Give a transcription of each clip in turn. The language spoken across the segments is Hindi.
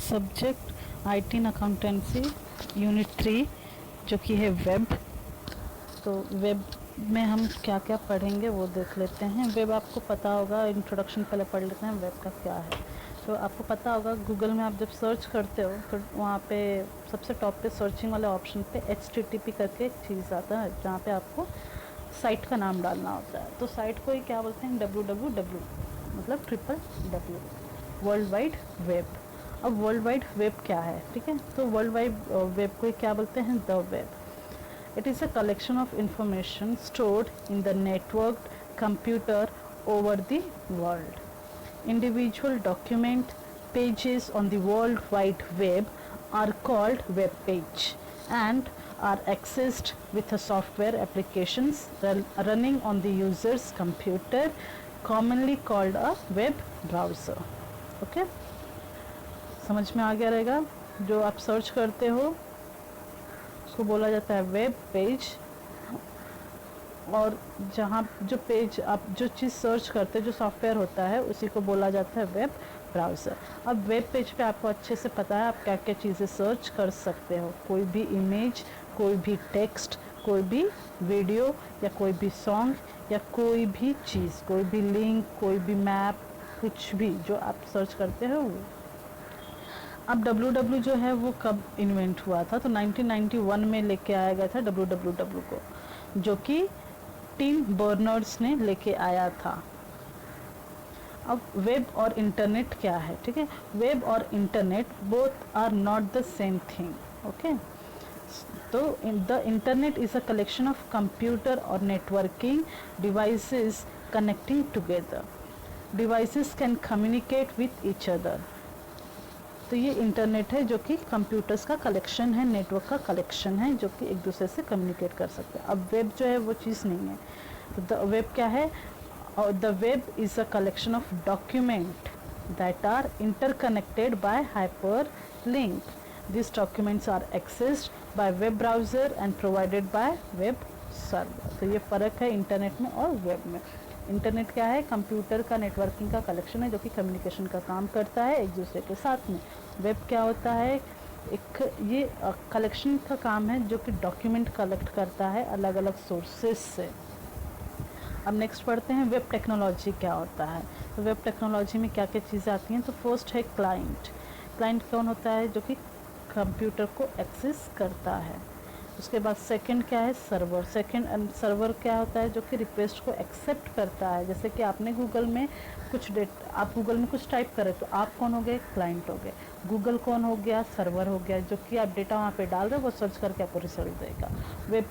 Subject IT in accountancy unit 3 जो कि है वेब। तो वेब में हम क्या क्या पढ़ेंगे वो देख लेते हैं। वेब आपको पता होगा, इंट्रोडक्शन पहले पढ़ लेते हैं वेब का क्या है। तो आपको पता होगा गूगल में आप जब सर्च करते हो तो वहाँ पे सबसे टॉप पे सर्चिंग वाले ऑप्शन पे HTTP करके एक चीज़ आता है जहाँ पे आपको साइट का नाम डालना होता है। तो साइट को ही क्या बोलते हैं, www मतलब WWW, वर्ल्ड वाइड वेब। अब वर्ल्ड वाइड वेब क्या है, ठीक है। तो वर्ल्ड वाइड वेब को क्या बोलते हैं, the web. It is a collection of information stored in the networked computer over the world. Individual document pages on the World Wide Web are called web page and are accessed with a software applications running on the user's computer, commonly called a web browser. Okay? समझ में आ गया रहेगा। जो आप सर्च करते हो उसको बोला जाता है वेब पेज, और जहाँ जो पेज आप जो चीज़ सर्च करते हो, जो सॉफ्टवेयर होता है, उसी को बोला जाता है वेब ब्राउज़र। अब वेब पेज पे आपको अच्छे से पता है आप क्या क्या चीज़ें सर्च कर सकते हो। कोई भी इमेज, कोई भी टेक्स्ट, कोई भी वीडियो या कोई भी सॉन्ग या कोई भी चीज़, कोई भी लिंक, कोई भी मैप, कुछ भी जो आप सर्च करते हो वो। अब www जो है वो कब इन्वेंट हुआ था, तो 1991 में लेके आया गया था www को, जो कि टिम बर्नर्स ने लेके आया था। अब वेब और इंटरनेट क्या है, ठीक है। वेब और internet both are not the same thing, okay. तो the internet is a collection of computer और networking devices connecting together. Devices can communicate with each other. तो ये इंटरनेट है जो कि कंप्यूटर्स का कलेक्शन है, नेटवर्क का कलेक्शन है जो कि एक दूसरे से कम्युनिकेट कर सकते हैं। अब वेब जो है वो चीज़ नहीं है। तो द वेब क्या है, और the web is a collection of document that are interconnected by hyperlink. This documents are accessed by web browser and provided by web server. तो ये फ़र्क है इंटरनेट में और वेब में। इंटरनेट क्या है, कंप्यूटर का नेटवर्किंग का कलेक्शन है जो कि कम्युनिकेशन का काम करता है एक दूसरे के साथ में। वेब क्या होता है, एक ये कलेक्शन का काम है जो कि डॉक्यूमेंट कलेक्ट करता है अलग अलग सोर्सेस से। अब नेक्स्ट पढ़ते हैं वेब टेक्नोलॉजी क्या होता है। तो वेब टेक्नोलॉजी में क्या क्या चीज़ें आती हैं, तो फर्स्ट है क्लाइंट। क्लाइंट कौन होता है, जो कि कंप्यूटर को एक्सेस करता है। उसके बाद सेकंड क्या है, सर्वर। सेकंड सर्वर क्या होता है, जो कि रिक्वेस्ट को एक्सेप्ट करता है। जैसे कि आपने गूगल में आप गूगल में कुछ टाइप करें तो आप कौन हो गए, क्लाइंट हो गए। गूगल कौन हो गया, सर्वर हो गया, जो कि आप डेटा वहाँ पे डाल रहे हो वो सर्च करके आपको रिजल्ट देगा। वेब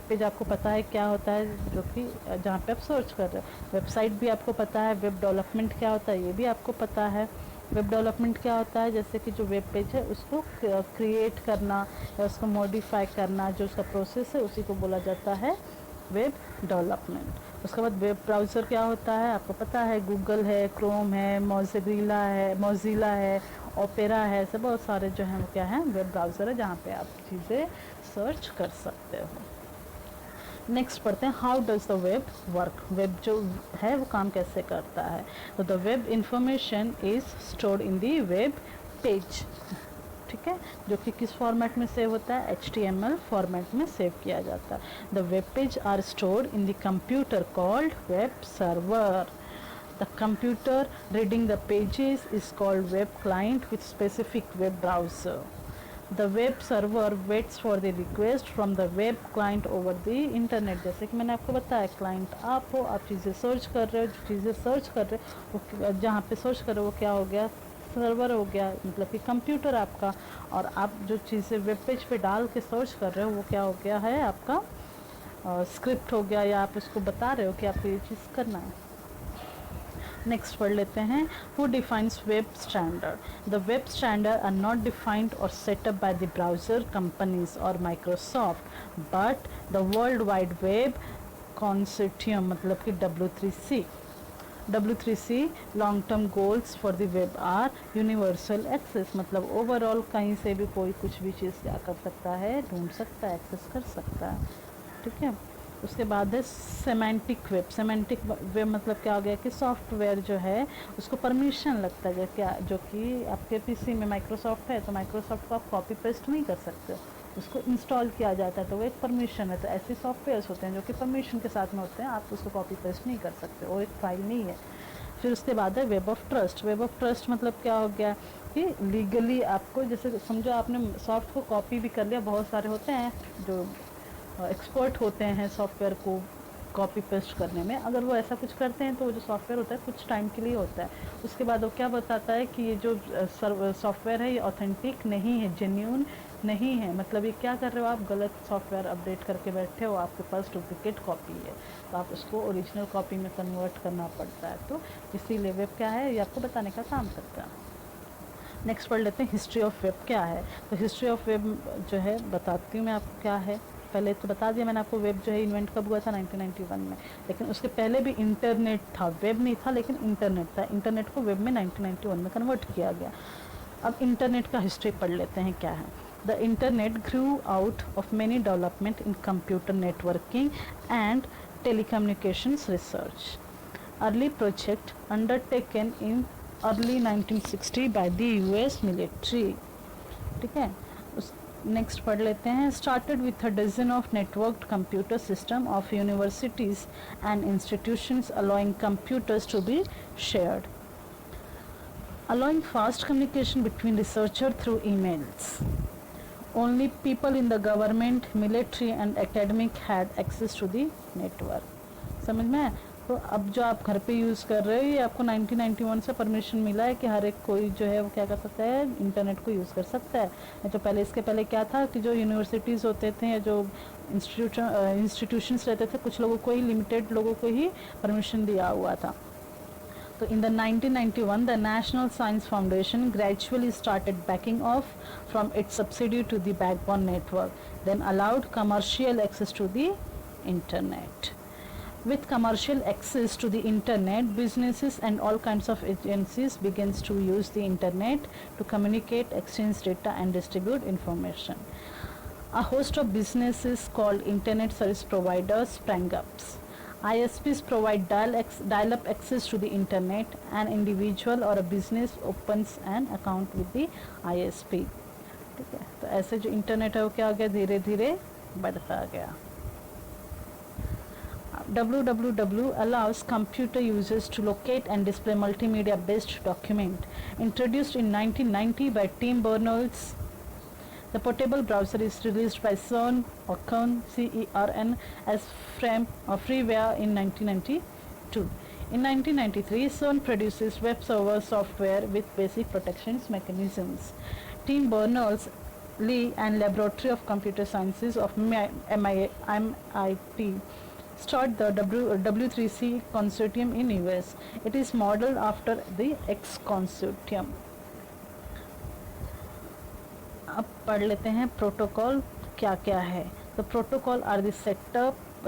पेज आपको पता है क्या होता है, जो कि जहाँ पे आप सर्च कर रहे हो। वेबसाइट भी आपको पता है। वेब डेवलपमेंट क्या होता है ये भी आपको पता है। वेब डेवलपमेंट क्या होता है, जैसे कि जो वेब पेज है उसको क्रिएट करना या उसको मॉडिफाई करना, जो उसका प्रोसेस है उसी को बोला जाता है वेब डेवलपमेंट। उसके बाद वेब ब्राउज़र क्या होता है आपको पता है, गूगल है, क्रोम है, मोज़िला है, ओपेरा है, सब बहुत सारे जो हैं वो क्या हैं, वेब ब्राउज़र है जहाँ पे आप चीज़ें सर्च कर सकते हो। नेक्स्ट पढ़ते हैं how does the web work. Web जो है वो काम कैसे करता है। तो the web information is stored in the web page, ठीक है, जो कि किस फॉर्मेट में सेव होता है, HTML फॉर्मेट में सेव किया जाता है। The web page are stored in the computer called web server. The computer reading the pages is called web client with specific web browser. The web server waits for the request from the web client over the internet। जैसे कि मैंने आपको बताया, क्लाइंट आप हो, आप चीज़ें सर्च कर रहे हो, जो चीज़ें सर्च कर रहे हो वो जहाँ पे सर्च कर रहे हो वो क्या हो गया, सर्वर हो गया, मतलब कि कंप्यूटर आपका। और आप जो चीज़ें वेब पेज पे डाल के सर्च कर रहे हो वो क्या हो गया है, आपका स्क्रिप्ट हो गया, या आप उसको बता रहे हो कि आपको ये चीज़ करना है। नेक्स्ट पढ़ लेते हैं who defines web standard. The web standard are not defined और setup by the browser companies और Microsoft but the world wide web consortium, मतलब कि W3C। W3C long term goals for the web are universal access, मतलब ओवरऑल कहीं से भी कोई कुछ भी चीज़ क्या कर सकता है, ढूंढ सकता है, एक्सेस कर सकता है, ठीक है। उसके बाद है सेमेंटिक वेब। सेमेंटिक वेब मतलब क्या हो गया कि सॉफ्टवेयर जो है उसको परमिशन लगता है, क्या जो कि आपके पीसी में माइक्रोसॉफ्ट है तो माइक्रोसॉफ्ट को आप कॉपी पेस्ट नहीं कर सकते, उसको इंस्टॉल किया जाता है तो वो एक परमिशन है। तो ऐसे सॉफ्टवेयर्स होते हैं जो कि परमिशन के साथ में होते हैं, आप उसको कॉपी पेस्ट नहीं कर सकते, वो एक फाइल नहीं है। फिर उसके बाद है web of trust. Web of trust मतलब क्या हो गया कि लीगली आपको, जैसे समझो आपने सॉफ्ट को कॉपी भी कर लिया, बहुत सारे होते हैं जो एक्सपर्ट होते हैं सॉफ्टवेयर को कॉपी पेस्ट करने में, अगर वो ऐसा कुछ करते हैं तो वो जो सॉफ्टवेयर होता है कुछ टाइम के लिए होता है, उसके बाद वो क्या बताता है कि ये जो सॉफ्टवेयर है ये ऑथेंटिक नहीं है, जेन्यून नहीं है, मतलब ये क्या कर रहे हो आप, गलत सॉफ्टवेयर अपडेट करके बैठे हो, आपके पास डुप्लीकेट कॉपी है, तो आप उसको ओरिजिनल कॉपी में कन्वर्ट करना पड़ता है। तो इसीलिए वेब क्या है ये आपको बताने का काम करता है। नेक्स्ट पढ़ लेते हैं हिस्ट्री ऑफ वेब क्या है। तो हिस्ट्री ऑफ वेब जो है बताती हूँ मैं आपको क्या है। पहले तो बता दिया मैंने आपको, वेब जो है इन्वेंट कब हुआ था 1991 में, लेकिन उसके पहले भी इंटरनेट था, वेब नहीं था लेकिन इंटरनेट था। इंटरनेट को वेब में 1991 में कन्वर्ट किया गया। अब इंटरनेट का हिस्ट्री पढ़ लेते हैं क्या है। The internet Guru out of many development in computer networking and telecommunications research. Early project undertaken in early 1960 by the US military. ठीक है, उस नेक्स्ट पढ़ लेते हैं। Started with a dozen of networked computer system of universities and institutions allowing computers to be shared, allowing fast communication between researchers through emails. Only people in the government, military and academic had access to the network. समझ में है? तो अब जो आप घर पे यूज़ कर रहे हो ये आपको 1991 से परमिशन मिला है कि हर एक कोई जो है वो क्या कर सकता है, इंटरनेट को यूज़ कर सकता है। नहीं तो पहले, इसके पहले क्या था कि जो यूनिवर्सिटीज़ होते थे या जो इंस्टीट्यूशंस रहते थे, कुछ लोगों को ही, लिमिटेड लोगों को ही परमिशन दिया हुआ था। So in the 1991, the National Science Foundation gradually started backing off from its subsidy to the backbone network, then allowed commercial access to the internet. With commercial access to the internet, businesses and all kinds of agencies begins to use the internet to communicate, exchange data and distribute information. A host of businesses called internet service providers sprang up. ISPs provide dial-up access to the internet. An individual or a business opens an account with the ISP. ठीक है, तो ऐसे जो इंटरनेट है वो क्या हो गया, धीरे धीरे बढ़ता गया। www allows computer users to locate and display multimedia based document. Introduced in 1990 by Tim Berners, the portable browser is released by CERN or CERN, CERN as freeware in 1992. In 1993, CERN produces web server software with basic protections mechanisms. Tim Berners-Lee and Laboratory of Computer Sciences of MIT start the W3C consortium in US. It is modeled after the X consortium. अब पढ़ लेते हैं प्रोटोकॉल क्या क्या है। तो protocol are the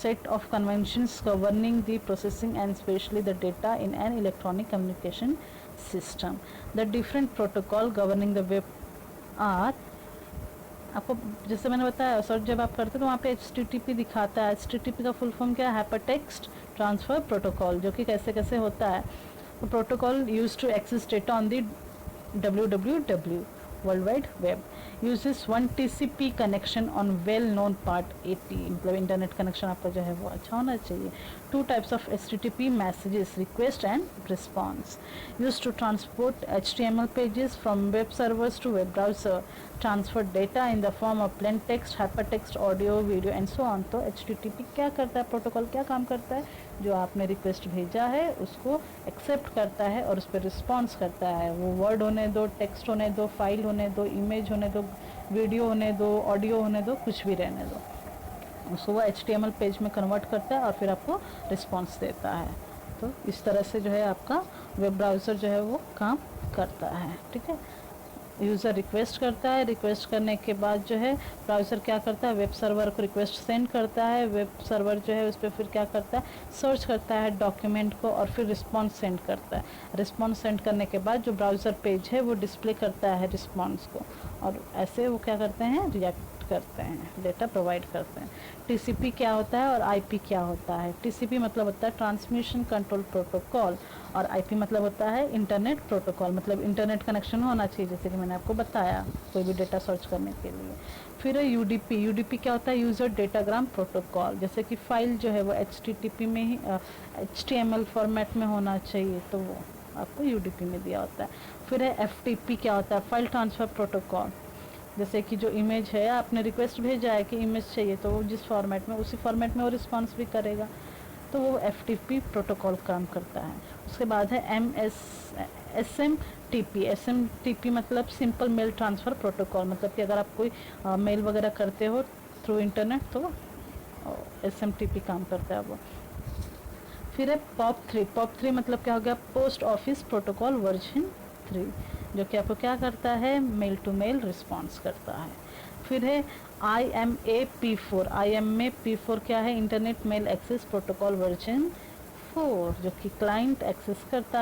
set of conventions governing the processing and especially the data in an electronic communication system. The different protocol governing the web are, आपको जैसे मैंने बताया सर्च जब आप करते हो तो वहाँ पे HTTP दिखाता है। HTTP का फुल फॉर्म क्या है, हाइपरटेक्स्ट ट्रांसफ़र प्रोटोकॉल, जो कि कैसे कैसे होता है। तो protocol use to access data on the www world wide web, uses one TCP connection on well known part 80, मतलब इंटरनेट कनेक्शन आपका जो है वो अच्छा होना चाहिए। 2 types of HTTP messages, request and response, used to transport HTML pages from web servers to web browser, transfer data in the form of plain text, hypertext, audio, video and so on। तो HTTP क्या करता है, प्रोटोकॉल क्या काम करता है, जो आपने रिक्वेस्ट भेजा है उसको एक्सेप्ट करता है और उस पर रिस्पॉन्स करता है। वो वर्ड होने दो, टेक्स्ट होने दो, फाइल होने दो, इमेज होने दो, वीडियो होने दो, ऑडियो होने दो, कुछ भी रहने दो, उसको वो HTML पेज में कन्वर्ट करता है और फिर आपको रिस्पॉन्स देता है। तो इस तरह से जो है आपका वेब ब्राउज़र जो है वो काम करता है। ठीक है, यूज़र रिक्वेस्ट करता है, रिक्वेस्ट करने के बाद जो है ब्राउज़र क्या करता है, वेब सर्वर को रिक्वेस्ट सेंड करता है, वेब सर्वर जो है उस पर फिर क्या करता है, सर्च करता है डॉक्यूमेंट को और फिर रिस्पॉन्स सेंड करता है। रिस्पॉन्स सेंड करने के बाद जो ब्राउज़र पेज है वो डिस्प्ले करता है रिस्पॉन्स को, और ऐसे वो क्या करते हैं, रिएक्ट करते हैं, डेटा प्रोवाइड करते हैं। टीसीपी क्या होता है और आईपी क्या होता है? टीसीपी मतलब होता है ट्रांसमिशन कंट्रोल प्रोटोकॉल, और आईपी मतलब होता है इंटरनेट प्रोटोकॉल, मतलब इंटरनेट कनेक्शन होना चाहिए, जैसे कि मैंने आपको बताया कोई भी डेटा सर्च करने के लिए। फिर है यूडीपी। यूडीपी क्या होता है? यूज़र डेटाग्राम प्रोटोकॉल, जैसे कि फ़ाइल जो है वो एचटीटीपी में ही एचटीएमएल फॉर्मेट में होना चाहिए, तो वो आपको यूडीपी में दिया होता है। फिर है एफटीपी। क्या होता है? फाइल ट्रांसफ़र प्रोटोकॉल, जैसे कि जो इमेज है आपने रिक्वेस्ट भेजा है कि इमेज चाहिए, तो वो जिस फॉर्मेट में, उसी फॉर्मेट में वो रिस्पॉन्स भी करेगा, तो वो एफटीपी प्रोटोकॉल काम करता है। उसके बाद है एसएमटीपी। एसएमटीपी मतलब सिंपल मेल ट्रांसफ़र प्रोटोकॉल, मतलब कि अगर आप कोई मेल वगैरह करते हो थ्रू इंटरनेट तो एसएमटीपी काम करता है वो। फिर है POP3। POP3 मतलब क्या हो गया? पोस्ट ऑफिस प्रोटोकॉल वर्जन 3, जो कि आपको क्या करता है, मेल टू मेल रिस्पॉन्स करता है। फिर है IMAP4। IMAP4 क्या है? Internet mail access protocol version 4, जो कि क्लाइंट एक्सेस करता है